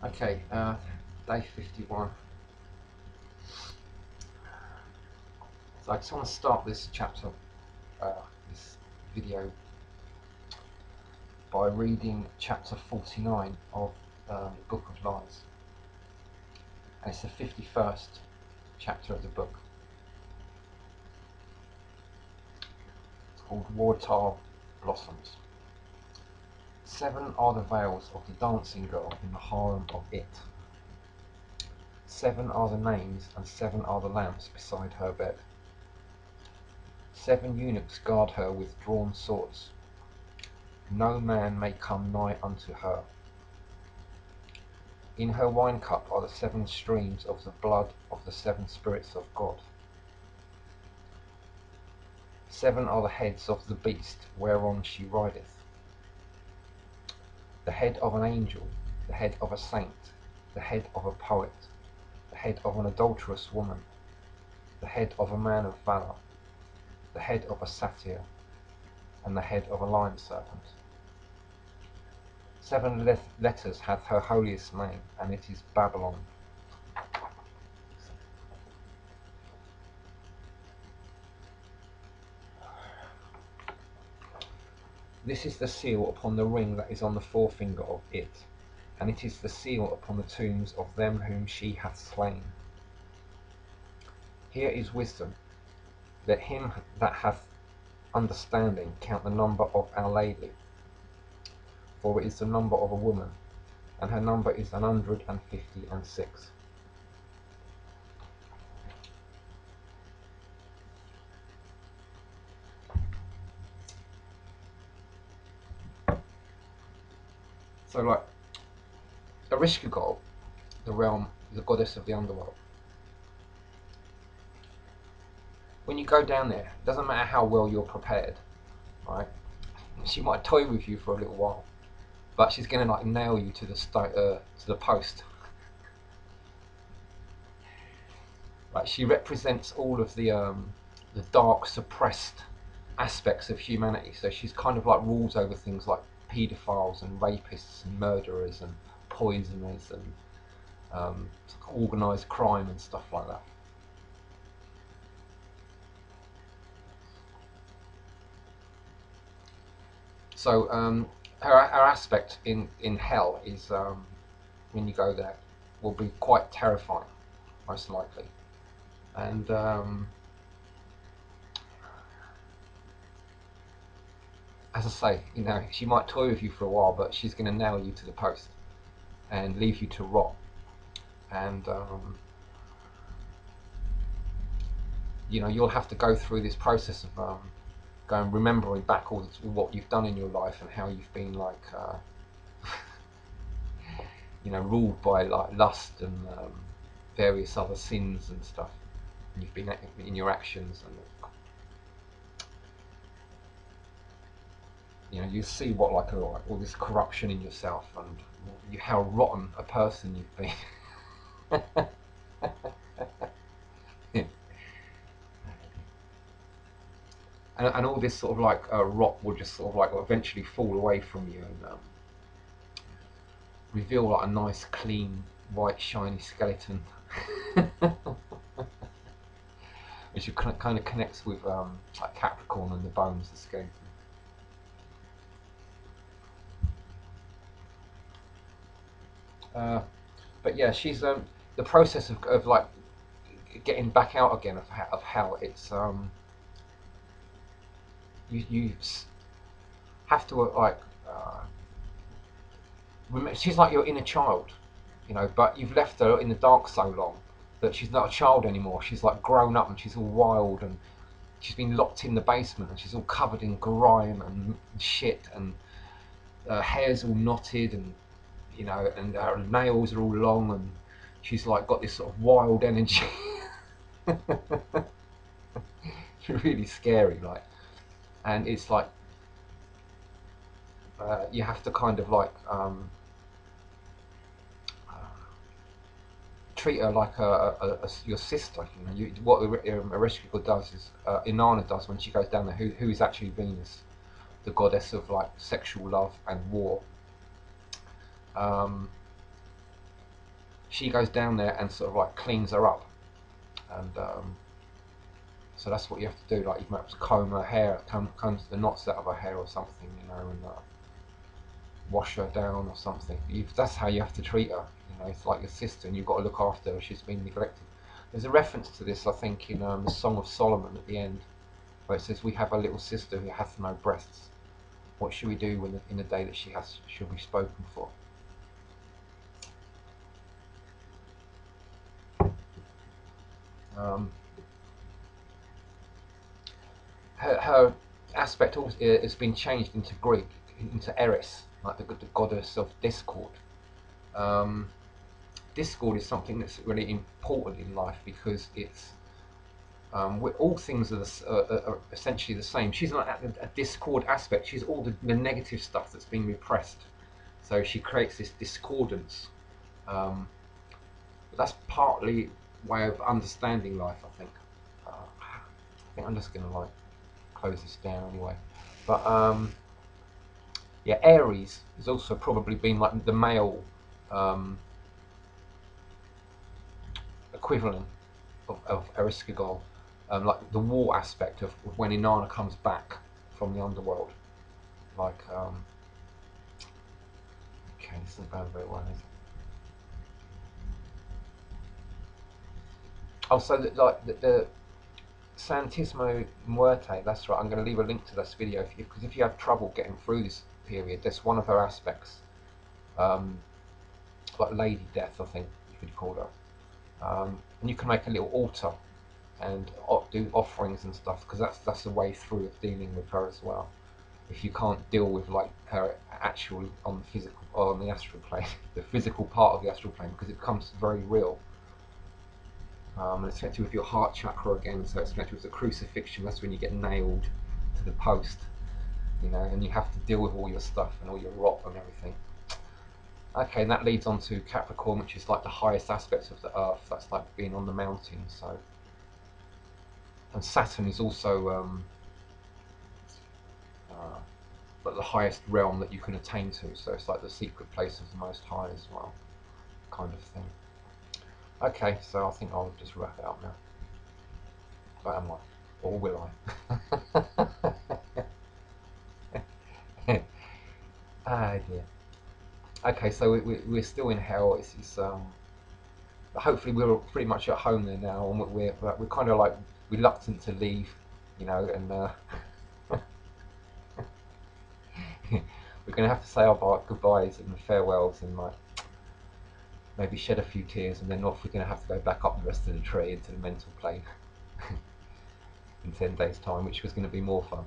Okay, day 51. So I just want to start this chapter, this video, by reading chapter 49 of the Book of Lies. And it's the 51st chapter of the book. It's called Water Blossoms. 7 are the veils of the dancing girl in the harem of it. 7 are the names, and 7 are the lamps beside her bed. 7 eunuchs guard her with drawn swords. No man may come nigh unto her. In her wine cup are the 7 streams of the blood of the 7 spirits of God. 7 are the heads of the beast whereon she rideth. The head of an angel, the head of a saint, the head of a poet, the head of an adulterous woman, the head of a man of valour, the head of a satyr, and the head of a lion serpent. 7 letters hath her holiest name, and it is Babylon. This is the seal upon the ring that is on the forefinger of it, and it is the seal upon the tombs of them whom she hath slain. Here is wisdom. Let him that hath understanding count the number of our Lady, for it is the number of a woman, and her number is 156. So, like, Erishkigal, the realm, the goddess of the underworld. When you go down there, it doesn't matter how well you're prepared, right? She might toy with you for a little while, but she's gonna like nail you to the post. Like, she represents all of the dark, suppressed aspects of humanity. So she's kind of like rules over things like paedophiles and rapists and murderers and poisoners and organised crime and stuff like that. So her aspect in hell is, when you go there, will be quite terrifying, most likely. And as I say, you know, she might toy with you for a while, but she's going to nail you to the post and leave you to rot. And you know, you'll have to go through this process of going, remembering back all what you've done in your life and how you've been like, you know, ruled by like lust and various other sins and stuff. And you've been in your actions, and you know, you see what like all this corruption in yourself and how rotten a person you've been. And all this sort of like rot will just sort of like eventually fall away from you and reveal like a nice, clean, white, shiny skeleton, which kind of connects with like Capricorn and the bones, the skeleton. But yeah, she's the process of like getting back out again of hell. It's you have to like she's like your inner child, you know, but you've left her in the dark so long that she's not a child anymore. She's like grown up and she's all wild, and she's been locked in the basement and she's all covered in grime and shit, and her hair's all knotted, and you know, and her nails are all long, and she's like got this sort of wild energy. It's really scary, like, and it's like you have to kind of like treat her like your sister. You know, what Erishkigal does is Inanna does when she goes down there, who is actually Venus, the goddess of like sexual love and war. she goes down there and sort of like cleans her up, and so that's what you have to do. Like you might have to comb her hair, combs the knots out of her hair or something, you know, and wash her down or something. That's how you have to treat her. You know, it's like your sister, and you've got to look after her. She's been neglected. There's a reference to this, I think, in the Song of Solomon at the end, where it says, "We have a little sister who hath no breasts. What shall we do when in the day that she shall be spoken for?" Her aspect has been changed into Greek, into Eris, like the goddess of discord. Um, Discord is something that's really important in life because it's all things are essentially the same. She's not a discord aspect. She's all the negative stuff that's been repressed. So she creates this discordance. But that's partly a way of understanding life, I think. I think I'm just gonna like close this down anyway. But yeah, Aries has also probably been like the male equivalent of Erishkigal, like the war aspect of when Inanna comes back from the underworld. Like, okay, this isn't going very well, is it? Also, like the Santismo Muerte, that's right, I'm going to leave a link to this video because if you have trouble getting through this period, that's one of her aspects. Like Lady Death, I think you could call her. And you can make a little altar and do offerings and stuff, because that's a way through of dealing with her as well. If you can't deal with like her actual on the physical or on the astral plane, the physical part of the astral plane, because it becomes very real. And it's connected with your heart chakra again, so it's connected with the crucifixion. That's when you get nailed to the post, you know, and you have to deal with all your stuff and all your rot and everything. Okay, and that leads on to Capricorn, which is like the highest aspect of the Earth. That's like being on the mountain. So, and Saturn is also but the highest realm that you can attain to. So it's like the secret place of the Most High as well, kind of thing. Okay, so I think I'll just wrap it up now. But am I? Or will I? Ah dear. Okay, so we're still in hell. It's hopefully we're pretty much at home there now, and we're kind of like reluctant to leave, you know, and we're going to have to say our goodbyes and farewells and like maybe shed a few tears, and then off we're going to have to go back up the rest of the tree into the mental plane in 10 days' time, which was going to be more fun.